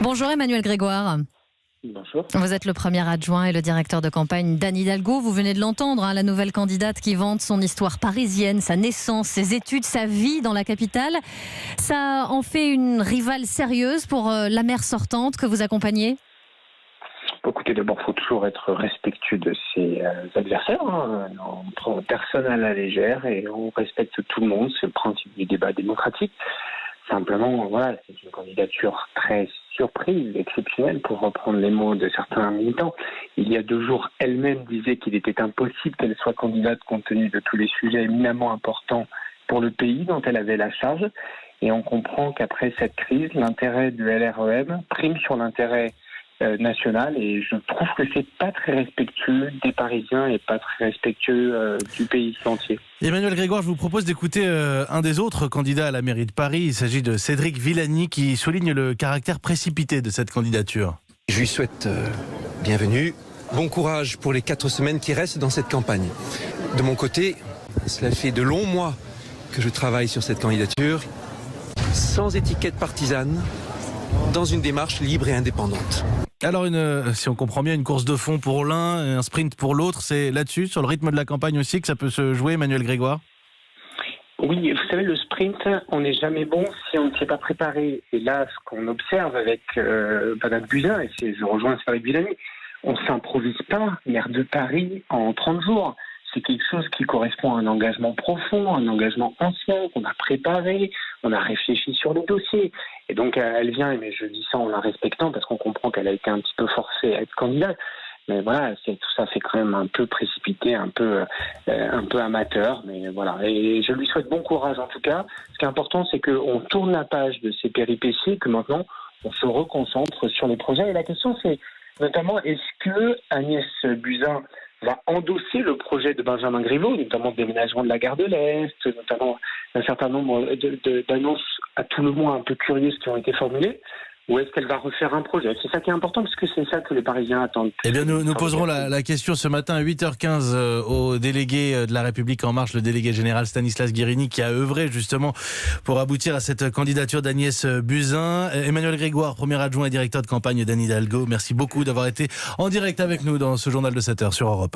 Bonjour Emmanuel Grégoire. Bonjour. Vous êtes le premier adjoint et le directeur de campagne d'Anne Hidalgo. Vous venez de l'entendre, la nouvelle candidate qui vante son histoire parisienne, sa naissance, ses études, sa vie dans la capitale. Ça en fait une rivale sérieuse pour la maire sortante que vous accompagnez ? Écoutez, d'abord, il faut toujours être respectueux de ses adversaires. On prend personne à la légère et on respecte tout le monde. C'est le principe du débat démocratique. Simplement, voilà, c'est une candidature très surprise, exceptionnelle, pour reprendre les mots de certains militants. Il y a 2 jours, elle-même disait qu'il était impossible qu'elle soit candidate compte tenu de tous les sujets éminemment importants pour le pays dont elle avait la charge. Et on comprend qu'après cette crise, l'intérêt de LREM prime sur l'intérêt national, et je trouve que c'est pas très respectueux des Parisiens et pas très respectueux du pays entier. Emmanuel Grégoire, je vous propose d'écouter un des autres candidats à la mairie de Paris. Il s'agit de Cédric Villani qui souligne le caractère précipité de cette candidature. Je lui souhaite bienvenue, bon courage pour les 4 semaines qui restent dans cette campagne. De mon côté, cela fait de longs mois que je travaille sur cette candidature, sans étiquette partisane, dans une démarche libre et indépendante. Alors, si on comprend bien, une course de fond pour l'un, un sprint pour l'autre, c'est là-dessus, sur le rythme de la campagne aussi, que ça peut se jouer, Emmanuel Grégoire ? Oui, vous savez, le sprint, on n'est jamais bon si on ne s'est pas préparé. Et là, ce qu'on observe avec Madame Buzyn, et je rejoins Cédric Villani, on ne s'improvise pas maire de Paris en 30 jours. C'est quelque chose qui correspond à un engagement profond, un engagement ancien qu'on a préparé, on a réfléchi sur les dossiers. Et donc elle vient, mais je dis ça en la respectant parce qu'on comprend qu'elle a été un petit peu forcée à être candidate. Mais voilà, tout ça fait quand même un peu précipité, un peu amateur. Mais voilà, et je lui souhaite bon courage en tout cas. Ce qui est important, c'est qu'on tourne la page de ces péripéties, que maintenant on se reconcentre sur les projets. Et la question, c'est notamment, est-ce que Agnès Buzyn va endosser le projet de Benjamin Griveaux, notamment le déménagement de la gare de l'Est, notamment un certain nombre d'annonces à tout le moins un peu curieuses qui ont été formulées, ou est-ce qu'elle va refaire un projet ? C'est ça qui est important, parce que c'est ça que les Parisiens attendent. Eh bien, nous poserons la question ce matin à 8h15 au délégué de La République En Marche, le délégué général Stanislas Guérini, qui a œuvré justement pour aboutir à cette candidature d'Agnès Buzyn. Emmanuel Grégoire, premier adjoint et directeur de campagne d'Anne Hidalgo, merci beaucoup d'avoir été en direct avec nous dans ce journal de 7h sur Europe 1.